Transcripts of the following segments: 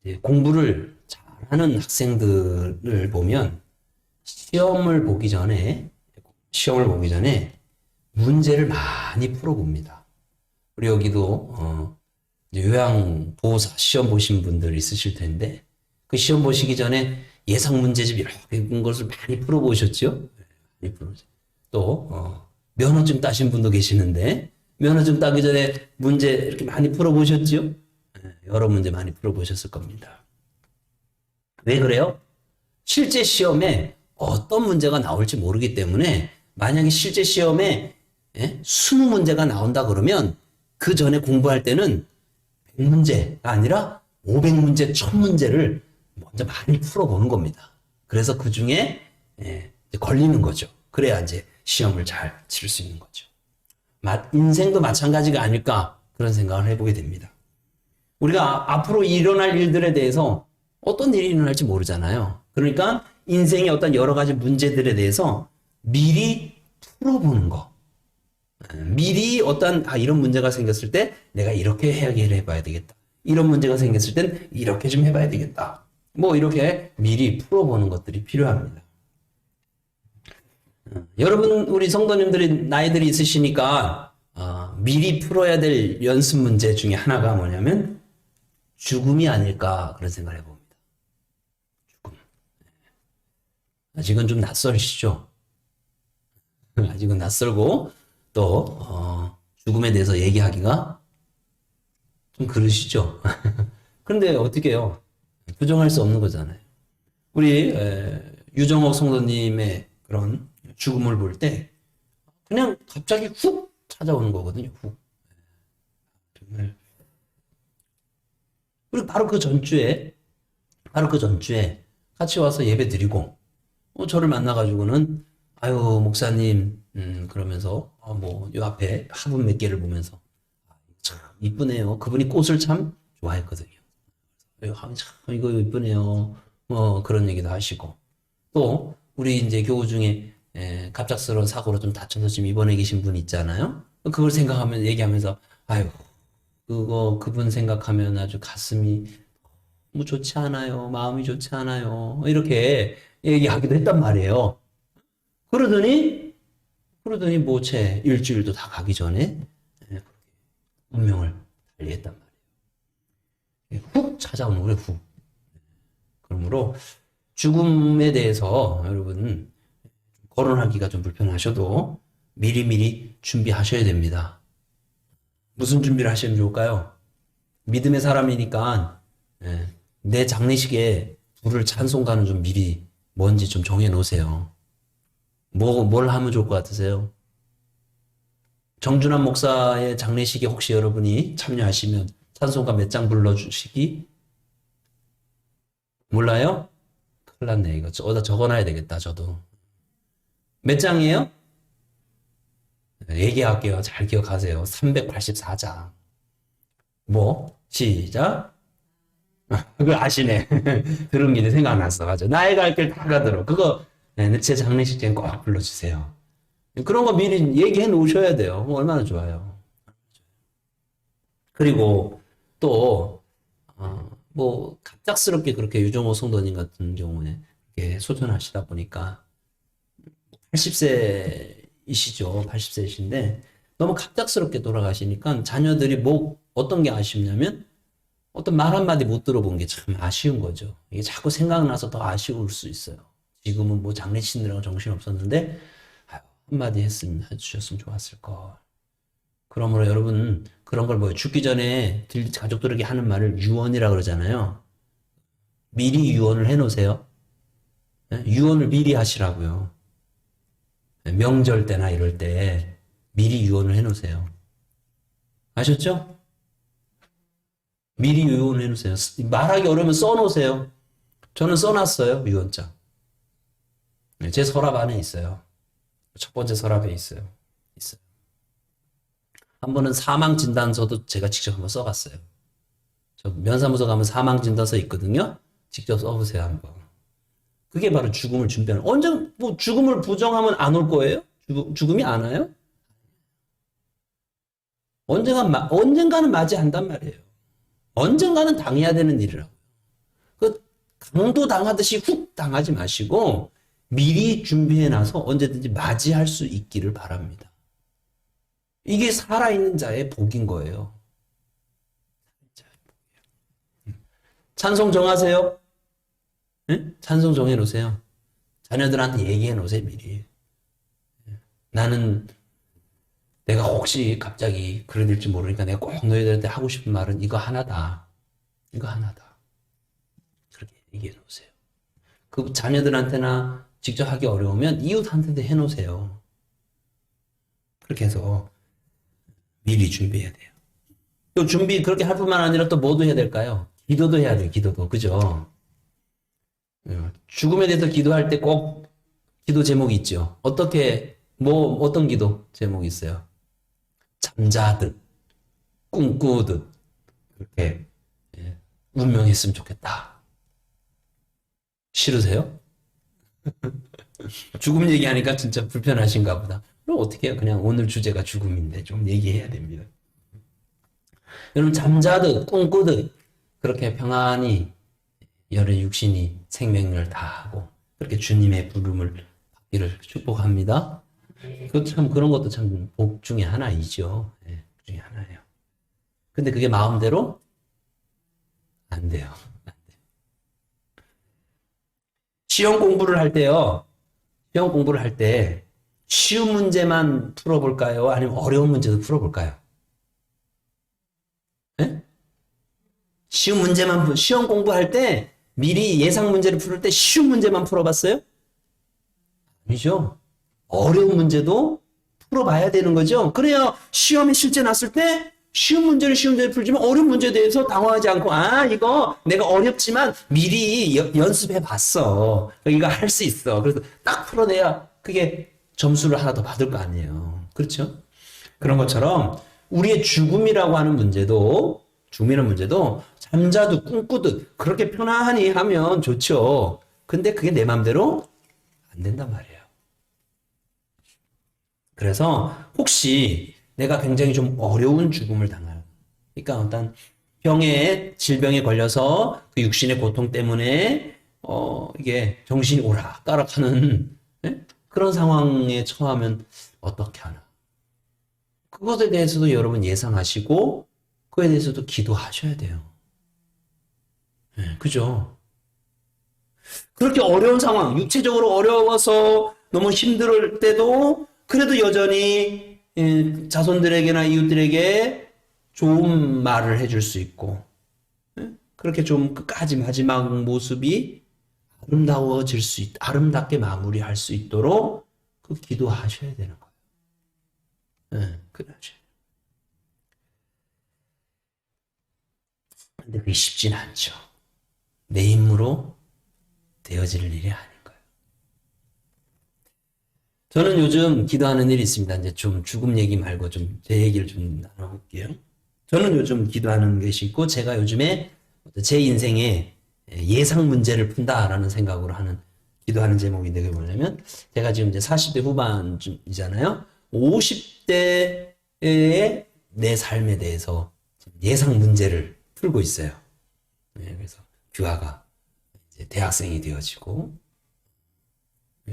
이제 공부를 잘하는 학생들을 보면 시험을 보기 전에 문제를 많이 풀어봅니다. 우리 여기도 이제 요양보호사 시험 보신 분들 있으실 텐데 그 시험 보시기 전에 예상 문제집 이런 것을 많이 풀어보셨죠? 많이 풀어보죠. 또 면허증 따신 분도 계시는데 면허증 따기 전에 문제 이렇게 많이 풀어보셨죠? 여러 문제 많이 풀어보셨을 겁니다. 왜 그래요? 실제 시험에 어떤 문제가 나올지 모르기 때문에 만약에 실제 시험에 20문제가 나온다 그러면 그 전에 공부할 때는 100문제가 아니라 500문제, 1000문제를 먼저 많이 풀어보는 겁니다. 그래서 그 중에 걸리는 거죠. 그래야 이제 시험을 잘 칠 수 있는 거죠. 인생도 마찬가지가 아닐까 그런 생각을 해보게 됩니다. 우리가 앞으로 일어날 일들에 대해서 어떤 일이 일어날지 모르잖아요. 그러니까 인생의 어떤 여러 가지 문제들에 대해서 미리 풀어보는 거. 미리 이런 문제가 생겼을 때 내가 이렇게 해결을 해봐야 되겠다. 이런 문제가 생겼을 땐 이렇게 좀 해봐야 되겠다. 뭐 이렇게 미리 풀어보는 것들이 필요합니다. 여러분 우리 성도님들이 나이들이 있으시니까 미리 풀어야 될 연습 문제 중에 하나가 뭐냐면 죽음이 아닐까 그런 생각을 해봅니다. 죽음. 아직은 좀 낯설시죠? 아직은 낯설고 또 죽음에 대해서 얘기하기가 좀 그러시죠? 그런데 어떻게 해요? 부정할 수 없는 거잖아요. 우리 유정옥 성도님의 그런 죽음을 볼 때 그냥 갑자기 훅 찾아오는 거거든요. 훅. 정말. 그리고 바로 그 전주에 같이 와서 예배 드리고 저를 만나가지고는 아유 목사님 그러면서 요 앞에 화분 몇 개를 보면서 참 이쁘네요. 그분이 꽃을 참 좋아했거든요. 참 이거 이쁘네요. 그런 얘기도 하시고 또 우리 이제 교우 중에 갑작스러운 사고로 좀 다쳐서 지금 입원해 계신 분 있잖아요. 그걸 생각하면 얘기하면서 아유 그분 생각하면 아주 가슴이 너무 좋지 않아요. 마음이 좋지 않아요. 이렇게 얘기하기도 했단 말이에요. 그러더니 뭐 채 일주일도 다 가기 전에 운명을 달리했단 말이에요. 훅 찾아오는 거예요. 훅. 그러므로 죽음에 대해서 여러분 거론하기가 좀 불편하셔도 미리미리 준비하셔야 됩니다. 무슨 준비를 하시면 좋을까요? 믿음의 사람이니까 내 장례식에 부를 찬송가는 좀 미리 뭔지 좀 정해 놓으세요. 뭘 하면 좋을 것 같으세요? 정준환 목사의 장례식에 혹시 여러분이 참여하시면 찬송가 몇 장 불러주시기? 몰라요? 큰일 났네, 이거. 어디다 적어놔야 되겠다, 저도. 몇 장이에요? 얘기할게요. 잘 기억하세요. 384장. 시작. 그걸 아시네. 들은 길에 생각났어. 맞아. 나의 갈 길 다 가도록. 그거, 제 장례식 때는 꼭 불러주세요. 그런 거 미리 얘기해 놓으셔야 돼요. 얼마나 좋아요. 그리고 또, 갑작스럽게 그렇게 유정호 성도님 같은 경우에 이렇게 소전하시다 보니까 80세이시죠. 80세이신데 너무 갑작스럽게 돌아가시니까 자녀들이 어떤 게 아쉽냐면 어떤 말 한마디 못 들어본 게 참 아쉬운 거죠. 이게 자꾸 생각나서 더 아쉬울 수 있어요. 지금은 장례식이라고 정신 없었는데 한마디 해주셨으면 좋았을 걸. 그러므로 여러분 그런 걸 죽기 전에 가족들에게 하는 말을 유언이라 그러잖아요. 미리 유언을 해놓으세요. 유언을 미리 하시라고요. 명절 때나 이럴 때 미리 유언을 해놓으세요. 아셨죠? 미리 유언을 해놓으세요. 말하기 어려우면 써놓으세요. 저는 써놨어요. 유언장. 제 서랍 안에 있어요. 첫 번째 서랍에 있어요. 한 번은 사망진단서도 제가 직접 한번 써갔어요. 저 면사무소 가면 사망진단서 있거든요. 직접 써보세요, 한번. 그게 바로 죽음을 준비하는. 죽음을 부정하면 안 올 거예요? 죽음이 안 와요? 언젠가는 맞이한단 말이에요. 언젠가는 당해야 되는 일이라고. 강도 당하듯이 훅 당하지 마시고 미리 준비해놔서 언제든지 맞이할 수 있기를 바랍니다. 이게 살아있는 자의 복인 거예요. 찬송 정하세요. 네? 찬송 정해놓으세요. 자녀들한테 얘기해놓으세요, 미리. 나는 내가 혹시 갑자기 그래 될지 모르니까 내가 꼭 너희들한테 하고 싶은 말은 이거 하나다. 이거 하나다. 그렇게 얘기해놓으세요. 그 자녀들한테나 직접 하기 어려우면 이웃한테도 해놓으세요. 그렇게 해서 미리 준비해야 돼요. 또 준비 그렇게 할 뿐만 아니라 또 뭐도 해야 될까요? 기도도 해야 돼요. 기도도. 그죠? 죽음에 대해서 기도할 때 꼭 기도 제목이 있죠. 어떤 기도 제목이 있어요? 잠자듯, 꿈꾸듯, 그렇게 운명했으면 좋겠다. 싫으세요? 죽음 얘기하니까 진짜 불편하신가 보다. 그럼 어떻게 해요? 그냥 오늘 주제가 죽음인데 좀 얘기해야 됩니다. 여러분, 잠자듯, 꿈꾸듯, 그렇게 평안히 열의 육신이 생명을 다하고 그렇게 주님의 부름을 받기를 축복합니다. 그런 것도 참 복 중에 하나이죠. 네, 복 중에 하나예요. 근데 그게 마음대로 안 돼요. 시험 공부를 할 때요. 시험 공부를 할 때 쉬운 문제만 풀어볼까요? 아니면 어려운 문제도 풀어볼까요? 네? 시험 공부할 때 미리 예상 문제를 풀을 때 쉬운 문제만 풀어봤어요? 아니죠. 어려운 문제도 풀어봐야 되는 거죠. 그래야 시험에 실제 났을 때 쉬운 문제를 풀지만 어려운 문제에 대해서 당황하지 않고 이거 내가 어렵지만 미리 연습해 봤어. 이거 할 수 있어. 그래서 딱 풀어내야 그게 점수를 하나 더 받을 거 아니에요. 그렇죠? 그런 것처럼 우리의 죽음이라고 하는 문제도 잠자듯 꿈꾸듯 그렇게 편안히 하면 좋죠. 근데 그게 내 맘대로 안 된단 말이에요. 그래서 혹시 내가 굉장히 좀 어려운 죽음을 당하요. 그러니까 어떤 질병에 걸려서 그 육신의 고통 때문에 이게 정신이 오락가락하는 그런 상황에 처하면 어떻게 하나. 그것에 대해서도 여러분 예상하시고 그에 대해서도 기도하셔야 돼요. 그죠? 그렇게 어려운 상황, 육체적으로 어려워서 너무 힘들 때도 그래도 여전히 자손들에게나 이웃들에게 좋은 말을 해줄 수 있고 그렇게 좀 끝까지 마지막 모습이 아름답게 마무리할 수 있도록 그 기도하셔야 되는 거예요. 그러죠. 근데 그게 쉽진 않죠. 내 힘으로 되어질 일이 아닌 거예요. 저는 요즘 기도하는 일이 있습니다. 이제 좀 죽음 얘기 말고 좀 제 얘기를 좀 나눠볼게요. 저는 요즘 기도하는 것이 있고 제가 요즘에 제 인생에 예상 문제를 푼다라는 생각으로 기도하는 제목인데 그게 뭐냐면 제가 지금 이제 40대 후반이잖아요. 50대의 내 삶에 대해서 예상 문제를 풀고 있어요. 그래서 규하가 이제 대학생이 되어지고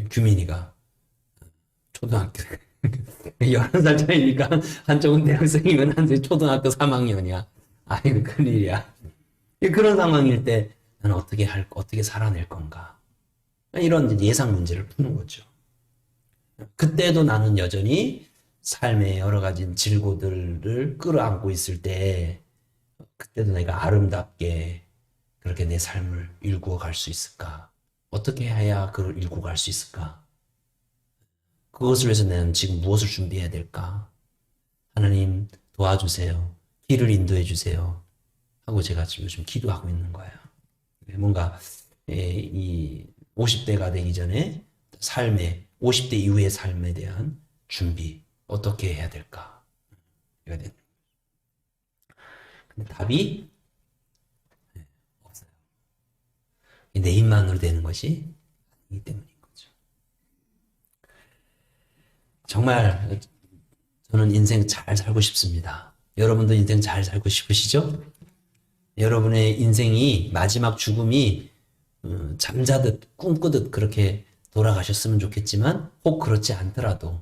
규민이가 초등학교 11살 차이니까 한쪽은 대학생이면 한쪽은 초등학교 3학년이야. 아이고 큰일이야. 그런 상황일 때 나는 어떻게 살아낼 건가. 이런 예상 문제를 푸는 거죠. 그때도 나는 여전히 삶의 여러 가지 질고들을 끌어안고 있을 때 그때도 내가 아름답게 그렇게 내 삶을 일구어 갈 수 있을까? 어떻게 해야 그걸 일구어 갈 수 있을까? 그것을 위해서 나는 지금 무엇을 준비해야 될까? 하나님 도와주세요. 길을 인도해 주세요. 하고 제가 지금 요즘 기도하고 있는 거예요. 뭔가 이 50대가 되기 전에 50대 이후의 삶에 대한 준비 어떻게 해야 될까? 근데 답이 없어요. 내 힘만으로 되는 것이 아니기 때문인 거죠. 정말 저는 인생 잘 살고 싶습니다. 여러분도 인생 잘 살고 싶으시죠? 여러분의 인생이 마지막 죽음이 잠자듯 꿈꾸듯 그렇게 돌아가셨으면 좋겠지만 혹 그렇지 않더라도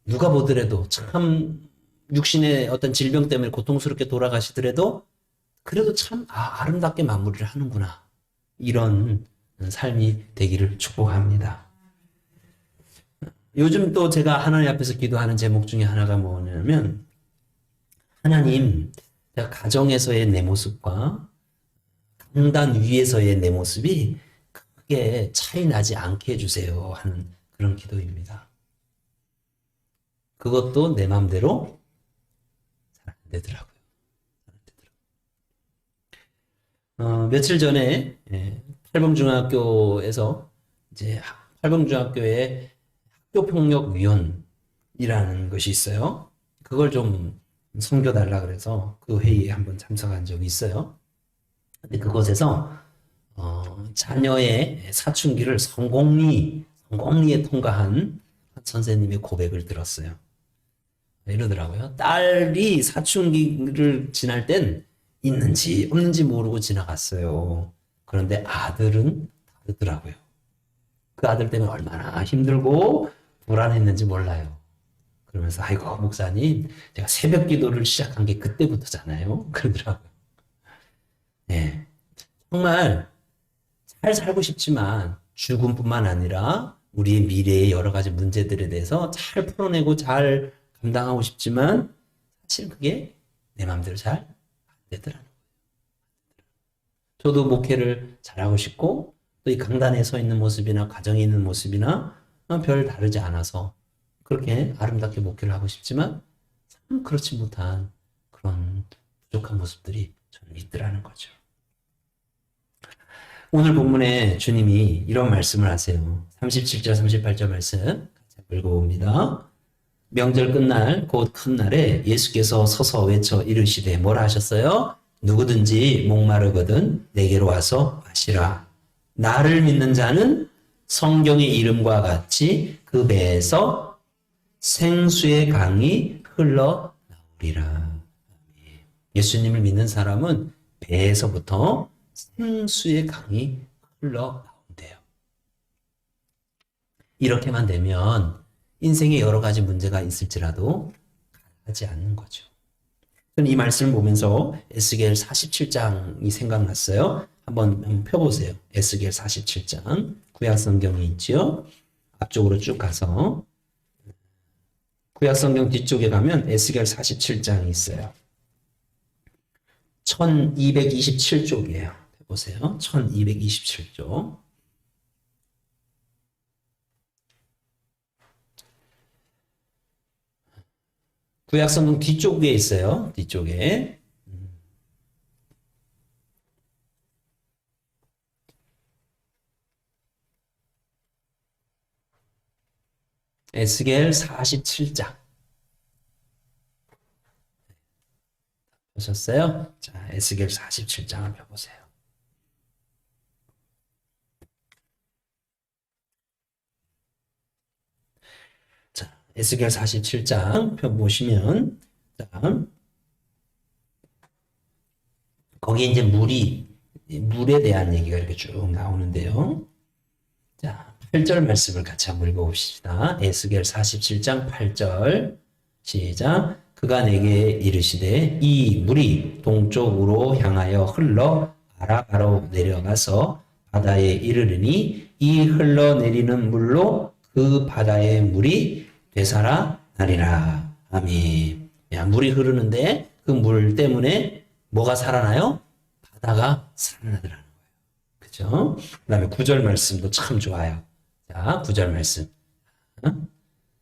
누가 보더라도 참 육신의 어떤 질병 때문에 고통스럽게 돌아가시더라도 그래도 참 아름답게 마무리를 하는구나. 이런 삶이 되기를 축복합니다. 요즘 또 제가 하나님 앞에서 기도하는 제목 중에 하나가 뭐냐면 하나님, 내가 가정에서의 내 모습과 강단 위에서의 내 모습이 크게 차이 나지 않게 해주세요 하는 그런 기도입니다. 그것도 내 마음대로 잘 안 되더라고요. 며칠 전에 팔봉중학교에서 이제 팔봉중학교에 학교폭력위원이라는 것이 있어요. 그걸 좀 섬겨달라 그래서 그 회의에 한번 참석한 적이 있어요. 근데 그곳에서 자녀의 사춘기를 성공리에 통과한 선생님의 고백을 들었어요. 이러더라고요. 딸이 사춘기를 지날 땐 있는지 없는지 모르고 지나갔어요. 그런데 아들은 다르더라고요. 그 아들 때문에 얼마나 힘들고 불안했는지 몰라요. 그러면서 아이고 목사님 제가 새벽 기도를 시작한 게 그때부터잖아요. 그러더라고요. 네, 정말 잘 살고 싶지만 죽음뿐만 아니라 우리의 미래의 여러 가지 문제들에 대해서 잘 풀어내고 잘 감당하고 싶지만 사실 그게 내 마음대로 잘 안 되더라는 거예요. 저도 목회를 잘하고 싶고 또 이 강단에 서 있는 모습이나 가정에 있는 모습이나 별 다르지 않아서 그렇게 아름답게 목회를 하고 싶지만 참 그렇지 못한 그런 부족한 모습들이 저는 있더라는 거죠. 오늘 본문에 주님이 이런 말씀을 하세요. 37절 38절 말씀 같이 읽어봅니다. 명절 끝날 곧 큰 날에 예수께서 서서 외쳐 이르시되 뭐라 하셨어요? 누구든지 목마르거든 내게로 와서 마시라. 나를 믿는 자는 성경의 이름과 같이 그 배에서 생수의 강이 흘러나오리라. 예수님을 믿는 사람은 배에서부터 생수의 강이 흘러나온대요. 이렇게만 되면 인생에 여러 가지 문제가 있을지라도 가능하지 않는 거죠. 저는 이 말씀을 보면서 에스겔 47장이 생각났어요. 한번 펴보세요. 에스겔 47장 구약성경이 있죠. 앞쪽으로 쭉 가서 구약성경 뒤쪽에 가면 에스겔 47장이 있어요. 1227쪽이에요. 보세요. 1227쪽. 구약성경 뒤쪽에 있어요. 뒤쪽에. 에스겔 47장. 보셨어요? 자, 에스겔 47장을 펴보세요. 자, 에스겔 47장 펴보시면, 자, 거기에 이제 물에 대한 얘기가 이렇게 쭉 나오는데요. 자, 8절 말씀을 같이 한번 읽어봅시다. 에스겔 47장 8절 시작. 그가 내게 이르시되 이 물이 동쪽으로 향하여 흘러 아라바로 내려가서 바다에 이르르니 이 흘러내리는 물로 그 바다의 물이 되살아나리라. 아멘. 야, 물이 흐르는데 그 물 때문에 뭐가 살아나요? 바다가 살아나더라는 거예요. 그죠? 그 다음에 9절 말씀도 참 좋아요. 자, 9절 말씀.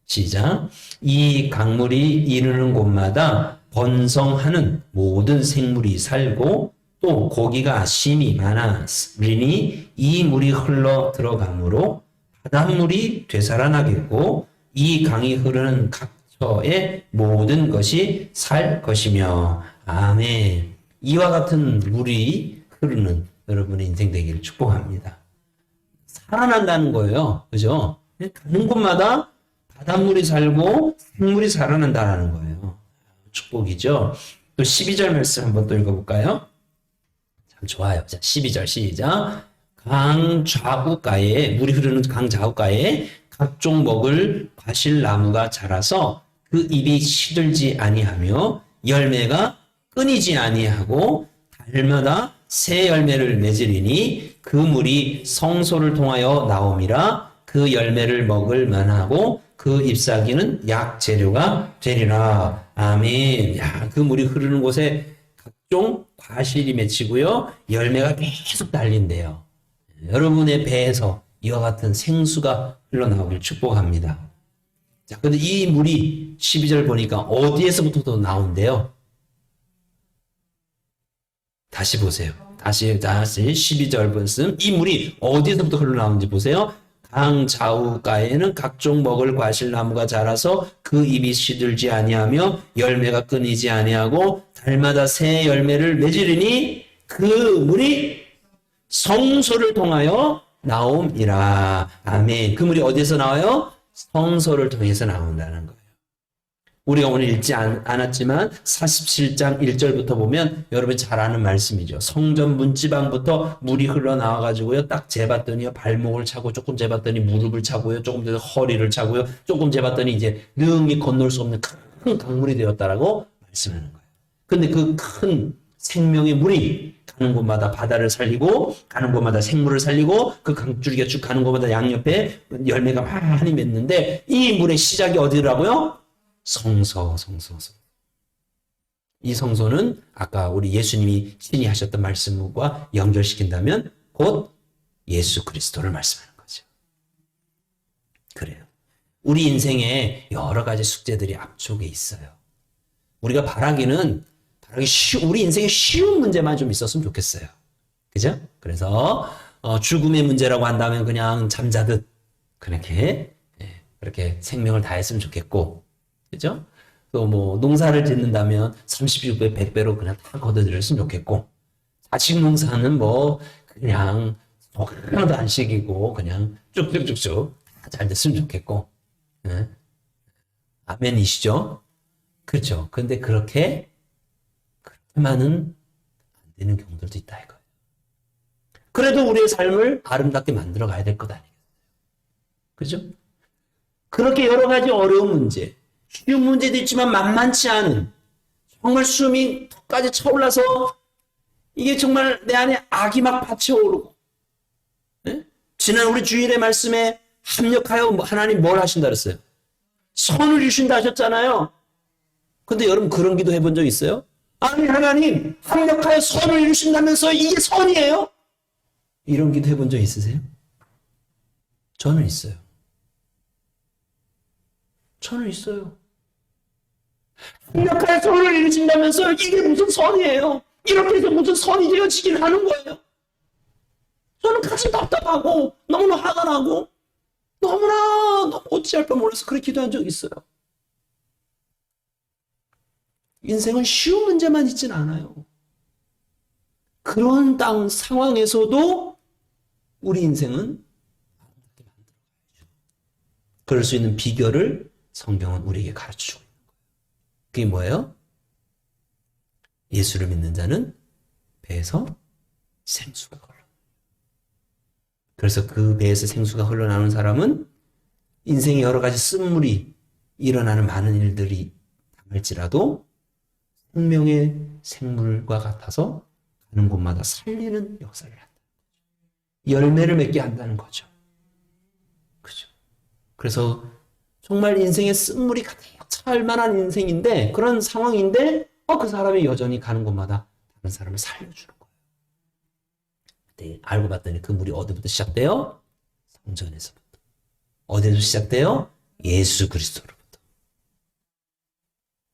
시작. 이 강물이 이르는 곳마다 번성하는 모든 생물이 살고 또 고기가 심이 많아리니 이 물이 흘러 들어가므로 바닷물이 되살아나겠고 이 강이 흐르는 각처의 모든 것이 살 것이며 아멘. 이와 같은 물이 흐르는 여러분의 인생 되기를 축복합니다. 살아난다는 거예요. 그죠? 가는 곳마다 바닷물이 살고 생물이 살아난다는 거예요. 축복이죠. 또 12절 말씀 한번 또 읽어볼까요? 참 좋아요. 자, 12절 시작. 강 좌우가에 물이 흐르는 강 좌우가에 각종 먹을 과실 나무가 자라서 그 잎이 시들지 아니하며 열매가 끊이지 아니하고 달마다 새 열매를 맺으리니 그 물이 성소를 통하여 나옴이라 그 열매를 먹을 만하고 그 잎사귀는 약 재료가 되리라. 아멘. 야, 그 물이 흐르는 곳에 각종 과실이 맺히고요. 열매가 계속 달린대요. 여러분의 배에서 이와 같은 생수가 흘러나오길 축복합니다. 자, 근데 이 물이 12절 보니까 어디에서부터 나온대요? 다시 보세요. 다시 12절 말씀. 이 물이 어디에서부터 흘러나오는지 보세요. 강 좌우가에는 각종 먹을 과실나무가 자라서 그 잎이 시들지 아니하며 열매가 끊이지 아니하고 달마다 새 열매를 맺으리니 그 물이 성소를 통하여 나옴이라. 아멘. 그 물이 어디에서 나와요? 성소를 통해서 나온다는 거예요. 우리가 오늘 읽지 않았지만 47장 1절부터 보면 여러분 잘 아는 말씀이죠. 성전 문지방부터 물이 흘러나와가지고요. 딱 재봤더니 발목을 차고 조금 재봤더니 무릎을 차고요. 조금 더 허리를 차고요. 조금 재봤더니 이제 능히 건널 수 없는 큰 강물이 되었다라고 말씀하는 거예요. 근데 그 큰 생명의 물이 가는 곳마다 바다를 살리고 가는 곳마다 생물을 살리고 그 강줄기가 쭉 가는 곳마다 양옆에 열매가 많이 맺는데 이 물의 시작이 어디라고요? 성소. 이 성소는 아까 우리 예수님이 친히 하셨던 말씀과 연결시킨다면 곧 예수 그리스도를 말씀하는 거죠. 그래요. 우리 인생에 여러 가지 숙제들이 앞쪽에 있어요. 우리가 우리 인생에 쉬운 문제만 좀 있었으면 좋겠어요. 그죠? 그래서 죽음의 문제라고 한다면 그냥 잠자듯 그렇게 생명을 다했으면 좋겠고, 그죠? 또 뭐 농사를 짓는다면 30배, 100배로 그냥 다 걷어들였으면 좋겠고, 자식 농사는 뭐 그냥 하나도 안 시키고 그냥 쭉쭉쭉쭉 잘 됐으면 좋겠고, 네? 아멘이시죠? 그렇죠. 근데 그렇게만은 안 되는 경우들도 있다 이거예요. 그래도 우리의 삶을 아름답게 만들어 가야 될 것 아니겠어요? 그죠? 그렇게 여러 가지 어려운 문제, 쉬운 문제도 있지만 만만치 않은, 정말 숨이 턱까지 차올라서 이게 정말 내 안에 악이 막 받쳐오르고, 네? 지난 우리 주일의 말씀에 합력하여 하나님 뭘 하신다 그랬어요? 선을 주신다 하셨잖아요. 근데 여러분 그런 기도 해본 적 있어요? 아니 하나님 합력하여 선을 이루신다면서 이게 선이에요? 이런 기도 해본 적 있으세요? 저는 있어요. 합력하여 선을 이루신다면서 이게 무슨 선이에요? 이렇게 해서 무슨 선이 되어지긴 하는 거예요? 저는 가슴 답답하고 너무나 화가 나고 너무 어찌할 뻔 몰라서 그렇게 기도한 적이 있어요. 인생은 쉬운 문제만 있진 않아요. 그런 상황에서도 우리 인생은 그럴 수 있는 비결을 성경은 우리에게 가르쳐주고 있는 거예요. 그게 뭐예요? 예수를 믿는 자는 배에서 생수가 흘러. 그래서 그 배에서 생수가 흘러나오는 사람은 인생에 여러 가지 쓴물이 일어나는 많은 일들이 당할지라도 생명의 생물과 같아서 가는 곳마다 살리는 역사를 한다. 열매를 맺게 한다는 거죠. 그죠? 그래서 정말 인생에 쓴물이 가득 찰 만한 인생인데, 그런 상황인데, 그 사람이 여전히 가는 곳마다 다른 사람을 살려주는 거예요. 그때 알고 봤더니 그 물이 어디부터 시작돼요? 성전에서부터. 어디에서 시작돼요? 예수 그리스도로부터.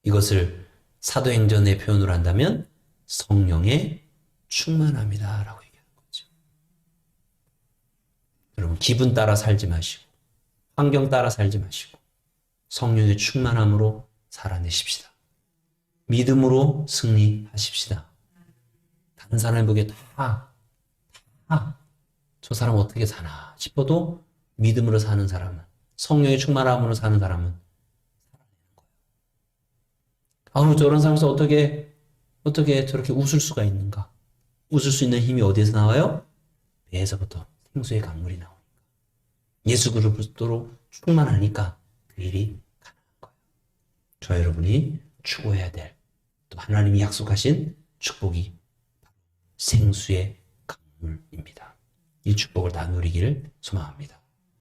이것을 사도행전의 표현으로 한다면 성령의 충만함이다라고 얘기하는 거죠. 여러분 기분 따라 살지 마시고 환경 따라 살지 마시고 성령의 충만함으로 살아내십시다. 믿음으로 승리하십시다. 다른 사람이 보기에 저 사람 어떻게 사나 싶어도 믿음으로 사는 사람은, 성령의 충만함으로 사는 사람은 저런 사람에서 어떻게 저렇게 웃을 수가 있는가? 웃을 수 있는 힘이 어디에서 나와요? 배에서부터 생수의 강물이 나오니까. 예수 그리스도로 충만하니까 그 일이 가능한 거예요. 저 여러분이 추구해야 될, 또 하나님이 약속하신 축복이 생수의 강물입니다. 이 축복을 다 누리기를 소망합니다.